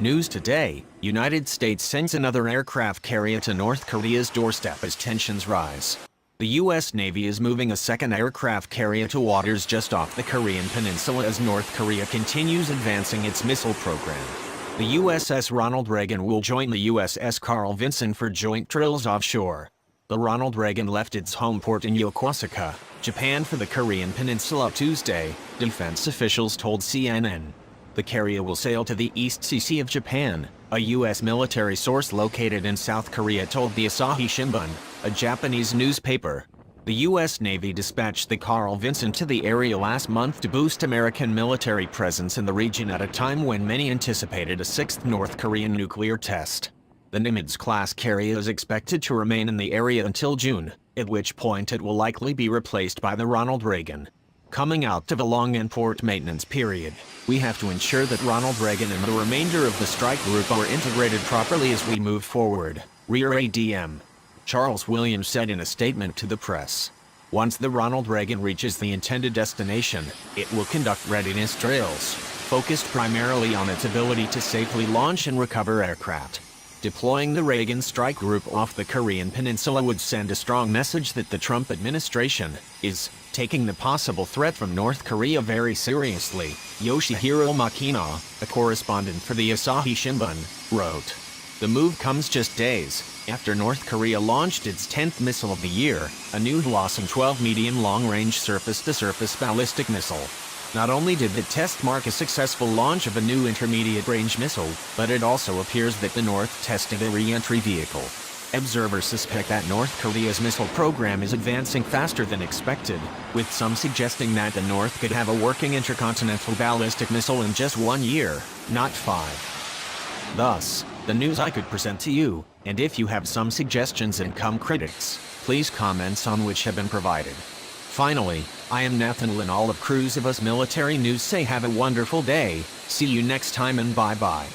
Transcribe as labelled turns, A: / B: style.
A: News today, United States sends another aircraft carrier to North Korea's doorstep as tensions rise. The U.S. Navy is moving a second aircraft carrier to waters just off the Korean peninsula as North Korea continues advancing its missile program. The USS Ronald Reagan will join the USS Carl Vinson for joint drills offshore. The Ronald Reagan left its home port in Yokosuka, Japan for the Korean peninsula Tuesday, defense officials told CNN. The carrier will sail to the East Sea of Japan, a U.S. military source located in South Korea told the Asahi Shimbun, a Japanese newspaper. The U.S. Navy dispatched the Carl Vinson to the area last month to boost American military presence in the region at a time when many anticipated a sixth North Korean nuclear test. The Nimitz-class carrier is expected to remain in the area until June, at which point it will likely be replaced by the Ronald Reagan. Coming out of a long in-port maintenance period, we have to ensure that Ronald Reagan and the remainder of the strike group are integrated properly as we move forward, Rear ADM Charles Williams said in a statement to the press. Once the Ronald Reagan reaches the intended destination, it will conduct readiness drills, focused primarily on its ability to safely launch and recover aircraft. Deploying the Reagan strike group off the Korean peninsula would send a strong message that the Trump administration is taking the possible threat from North Korea very seriously, Yoshihiro Makina, a correspondent for the Asahi Shimbun, wrote. The move comes just days after North Korea launched its 10th missile of the year, a new Hwasong-12 medium long-range surface-to-surface ballistic missile. Not only did the test mark a successful launch of a new intermediate-range missile, but it also appears that the North tested a re-entry vehicle. Observers suspect that North Korea's missile program is advancing faster than expected, with some suggesting that the North could have a working intercontinental ballistic missile in just 1 year, not 5. Thus, the news I could present to you, and if you have some suggestions and critics, please comments on which have been provided. Finally, I am Nathan and all of crews of Us Military News say have a wonderful day, see you next time and bye-bye.